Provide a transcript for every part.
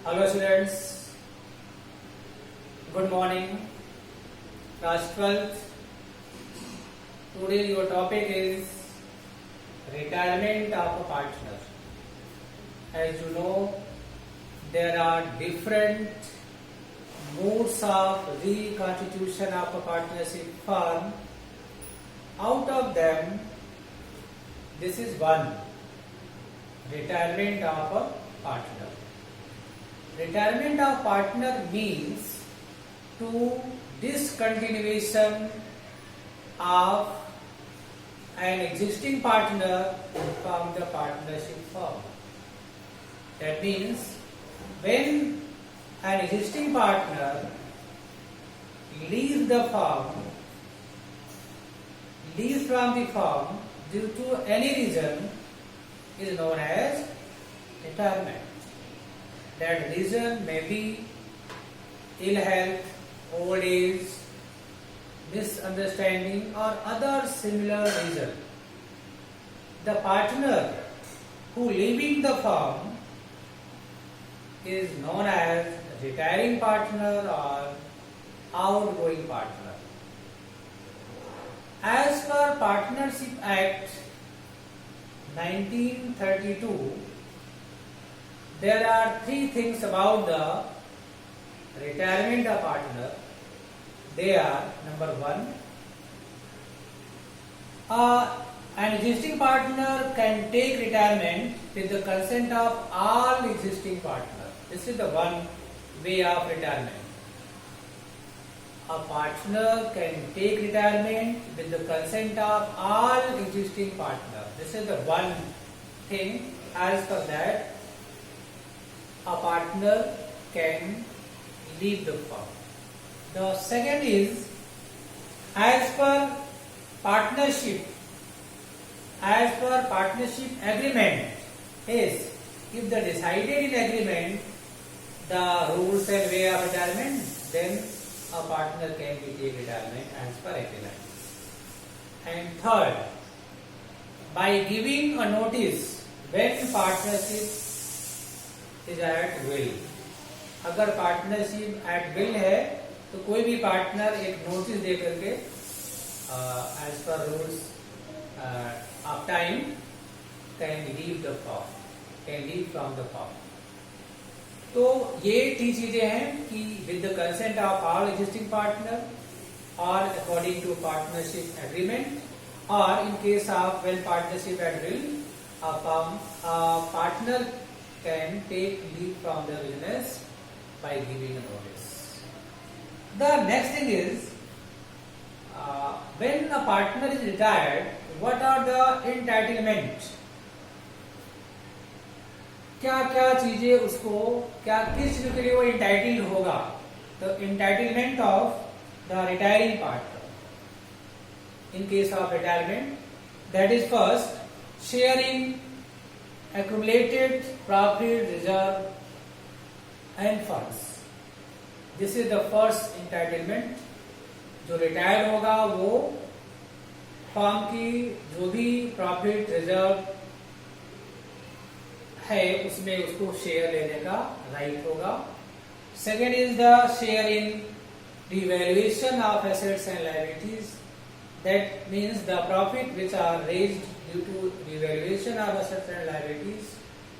Hello students, good morning, class 12th. Today your topic is retirement of a partner. As you know, there are different modes of reconstitution of a partnership firm. Out of them, this is one, retirement of a partner. Retirement of partner means to discontinuation of an existing partner from the partnership firm. That means when an existing partner leaves from the firm due to any reason is known as retirement. That reason may be ill health, old age, misunderstanding or other similar reason. The partner who leaving the firm is known as retiring partner or outgoing partner. As per Partnership Act 1932, there are three things about the retirement of partner. They are, number one, an existing partner can take retirement with the consent of all existing partners. This is the one way of retirement. A partner can take retirement with the consent of all existing partners. This is the one thing. As per that, a partner can leave the firm. The second is, as per partnership agreement is, if the decided in agreement the rules and way of retirement, then a partner can be take retirement as per agreement. And third, by giving a notice when partnership is at will. अगर partnership at will है तो कोई भी partner एक notice दे करके as per rules of time can leave the form, can leave from the form. तो ये तीन चीजें हैं कि with the consent of all existing partner और अकॉर्डिंग टू पार्टनरशिप एग्रीमेंट, और in case of when partnership at will partner can take leave from the business by giving a notice. The next thing is, when a partner is retired, what are the entitlements? क्या क्या चीजें उसको, क्या किस चीज के लिए वो entitled होगा? The entitlement of the retiring partner. In case of retirement, that is first, sharing accumulated profit reserve and funds. This is the first entitlement. जो रिटायर होगा वो फर्म की जो भी प्रॉफिट रिजर्व है उसमें उसको शेयर लेने का राइट होगा. Second is the share in revaluation of assets and liabilities. That means the profit which are raised due to revaluation of assets and liabilities,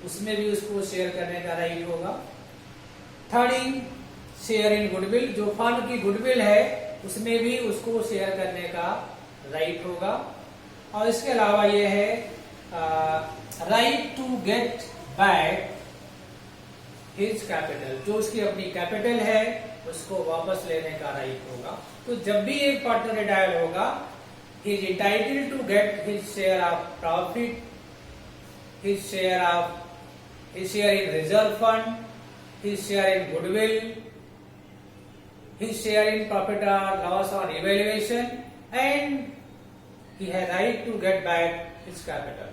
उसमें भी उसको शेयर करने का राइट होगा. Third is share in goodwill. जो firm की goodwill है उसमें भी उसको शेयर करने का राइट होगा. और इसके अलावा ये है right to get back his capital. जो उसकी अपनी कैपिटल है उसको वापस लेने का राइट होगा. तो जब भी एक पार्टनर रिटायर होगा, he is entitled to get his share of profit, his share in reserve fund, his share in goodwill, his share in profit or loss on evaluation, and he has right to get back his capital.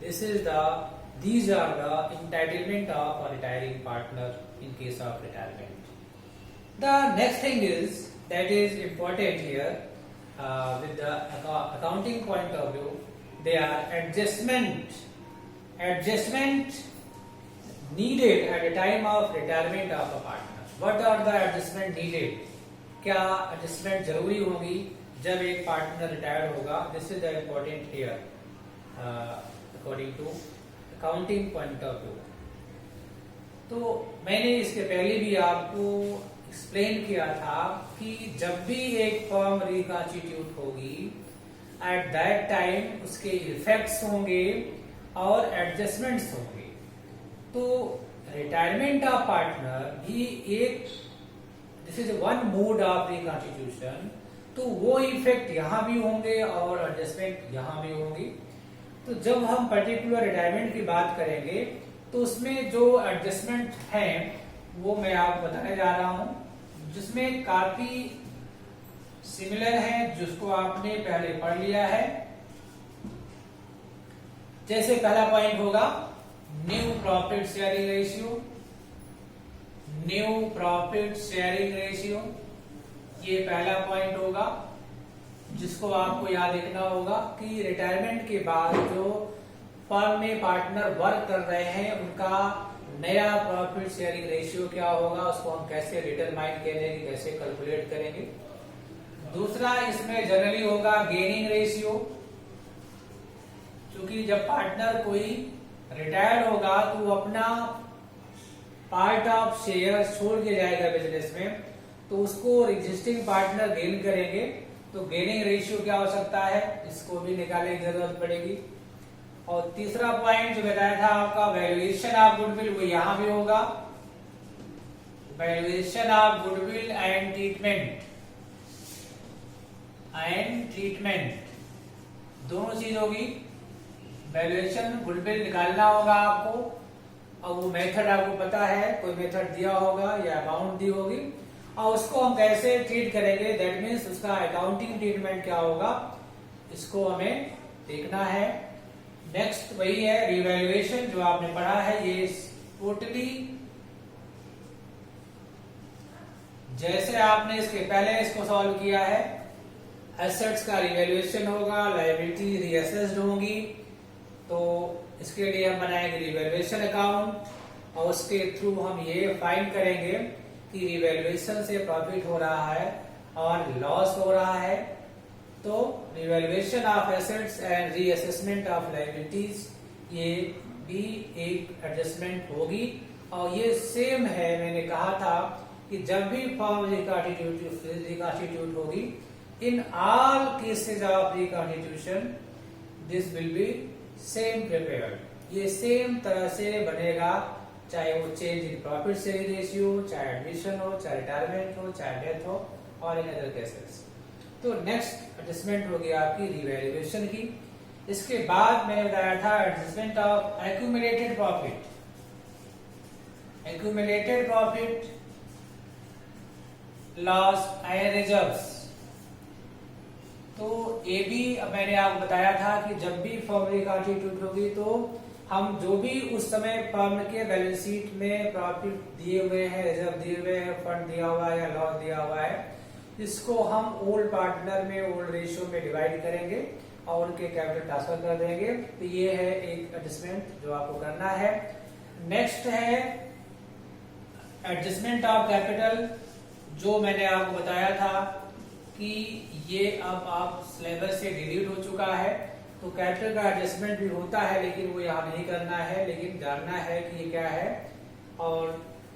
These are the entitlement of a retiring partner in case of retirement. The next thing is, that is important here, with the accounting point of view, they are adjustment needed at the time of retirement of a partner. What are the adjustment needed? क्या adjustment जरूरी होगी जब एक partner retired होगा? This is the important here according to accounting point of view. तो मैंने इसके पहले भी आपको एक्सप्लेन किया था कि जब भी एक फर्म रिकॉन्स्टिट्यूट होगी एट दैट टाइम उसके इफेक्ट्स होंगे और एडजस्टमेंट्स होंगे। तो रिटायरमेंट ऑफ पार्टनर भी एक, this is one mod of reconstitution, तो वो इफेक्ट यहाँ भी होंगे और एडजस्टमेंट यहाँ भी होंगी। तो जब हम पर्टिकुलर रिटायरमेंट की बात करेंगे तो उसमें जो एडजस्टमेंट हैं वो मैं आपको बताने जा रहा हूं, जिसमें काफी सिमिलर है, जिसको आपने पहले पढ़ लिया है। जैसे पहला पॉइंट होगा new profit sharing ratio. New profit sharing ratio ये पहला पॉइंट होगा, जिसको आपको याद रखना होगा कि रिटायरमेंट के बाद जो फर्म में पार्टनर वर्क कर रहे हैं उनका नया प्रॉफिट शेयरिंग रेशियो क्या होगा, उसको हम कैसे डिटरमाइन करेंगे, कैसे कैलकुलेट करेंगे। दूसरा इसमें जनरली होगा गेनिंग रेशियो, क्योंकि जब पार्टनर कोई रिटायर्ड होगा तो वो अपना पार्ट ऑफ शेयर छोड़ के जाएगा बिजनेस में, तो उसको एग्जिस्टिंग पार्टनर गेन करेंगे। तो गेनिंग रेशियो क्या हो सकता है, इसको भी निकालने की जरूरत पड़ेगी। और तीसरा पॉइंट जो बताया था आपका वैल्यूएशन ऑफ गुडविल, वो यहां भी होगा। Valuation of goodwill and treatment दोनों चीज होगी। वैल्यूएशन गुडविल निकालना होगा आपको, और वो मेथड आपको पता है, कोई मेथड दिया होगा या अमाउंट दी होगी, और उसको हम कैसे ट्रीट करेंगे, दैट मीन्स उसका अकाउंटिंग ट्रीटमेंट क्या होगा, इसको हमें देखना है। नेक्स्ट वही है रिवैल्यूएशन, जो आपने पढ़ा है, ये टोटली जैसे आपने इसके पहले इसको सॉल्व किया है। एसेट्स का रिवैल्यूएशन होगा, लायबिलिटी रीअसेस्ड होंगी, तो इसके लिए हम बनाएंगे रिवैल्यूएशन अकाउंट, और उसके थ्रू हम ये फाइंड करेंगे कि रिवैल्यूएशन से प्रॉफिट हो रहा है और लॉस हो रहा है। तो revaluation of assets and reassessment of liabilities, ये भी एक एडजस्टमेंट होगी। और ये सेम है, मैंने कहा था कि जब भी फर्म रिकॉन्स्टिट्यूट होगी, in all cases of reconstitution this will be same prepared. ये सेम तरह से बनेगा, चाहे वो change in profit sharing ratio, चाहे एडमिशन हो, चाहे रिटायरमेंट हो, चाहे डेथ हो, और इन अदर केसेस। तो नेक्स्ट एडजस्टमेंट हो गया आपकी रिवैल्यूएशन की। इसके बाद मैंने बताया था adjustment of accumulated profit. Accumulated profit, loss and reserves. तो ये भी मैंने आपको बताया था कि जब भी फर्म रिकॉन्स्टिट्यूट होगी तो हम जो भी उस समय फर्म के बैलेंस शीट में प्रॉफिट दिए हुए हैं, रिजर्व दिए हुए हैं, फंड दिया हुआ है या लॉस दिया हुआ है, इसको हम ओल्ड पार्टनर में ओल्ड रेशियो में डिवाइड करेंगे और उनके कैपिटल ट्रांसफर कर देंगे। तो ये है एक एडजस्टमेंट जो आपको करना है। नेक्स्ट है एडजस्टमेंट ऑफ कैपिटल, जो मैंने आपको बताया था कि ये अब आप सिलेबस से डिलीट हो चुका है। तो कैपिटल का एडजस्टमेंट भी होता है, लेकिन वो यहाँ नहीं करना है, लेकिन जानना है कि ये क्या है। और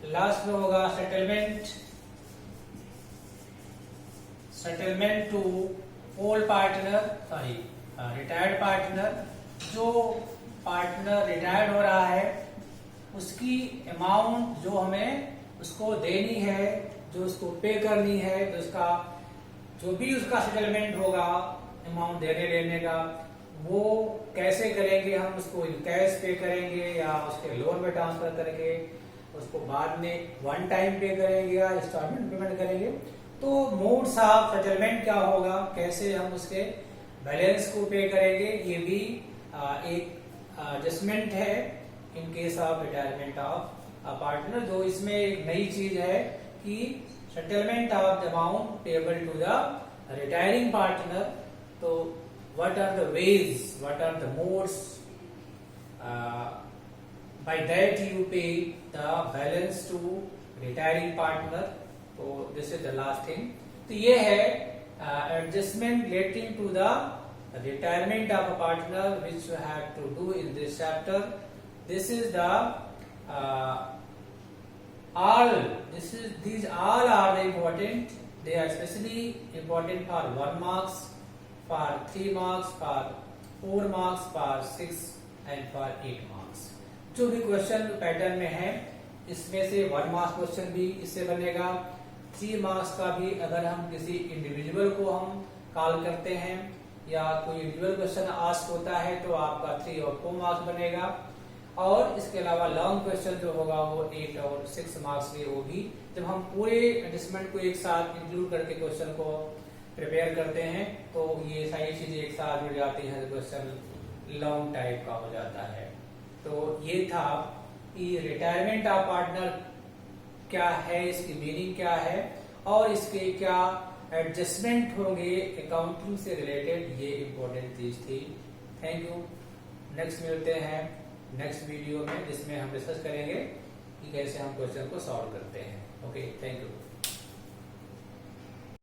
लास्ट में होगा settlement to old partner, sorry retired partner. जो पार्टनर रिटायर्ड हो रहा है उसकी अमाउंट जो हमें उसको देनी है, जो उसको पे करनी है, तो उसका जो भी उसका सेटलमेंट होगा अमाउंट देने लेने का, वो कैसे करेंगे, हम उसको इन कैश पे करेंगे या उसके लोन में ट्रांसफर करके उसको बाद में वन टाइम पे करेंगे या इंस्टॉलमेंट पेमेंट करेंगे। तो मोड्स ऑफ सेटलमेंट क्या होगा, कैसे हम उसके बैलेंस को पे करेंगे, ये भी एक एडजस्टमेंट है in case of retirement of a partner. जो इसमें एक नई चीज है कि settlement of the amount payable to the retiring partner. तो what are the ways, what are the modes by that you pay the balance to retiring partner. तो this is the last thing. तो ये है adjustment relating to the retirement of a partner which you have to do in this chapter. This is the these all are important. They are especially important for 1 marks, for 3 marks, for 4 marks, for 6 and for 8 marks. जो भी question pattern में है इसमें से 1 marks question भी इससे बनेगा, 3 marks का भी अगर हम किसी इंडिविजुअल को हम कॉल करते हैं या कोई इंडिविजुअल क्वेश्चन आस्क होता है तो आपका 3 और 4 मार्क्स बनेगा। और इसके अलावा लॉन्ग क्वेश्चन जो होगा वो 8 और 6 मार्क्स के, वो भी जब हम पूरे एडजस्टमेंट को एक साथ इंक्लूड करके क्वेश्चन को प्रिपेयर करते हैं तो ये सारी चीजें एक साथ जुड़ जाती हैं, क्वेश्चन लॉन्ग टाइप का हो जाता है। तो ये था कि रिटायरमेंट ऑफ पार्टनर क्या है, इसकी मीनिंग क्या है और इसके क्या एडजस्टमेंट होंगे अकाउंटिंग से रिलेटेड, ये इंपॉर्टेंट चीज थी। Thank you. नेक्स्ट मिलते हैं नेक्स्ट वीडियो में जिसमें हम डिस्कस करेंगे कि कैसे हम क्वेश्चन को सॉल्व करते हैं। Okay, thank you.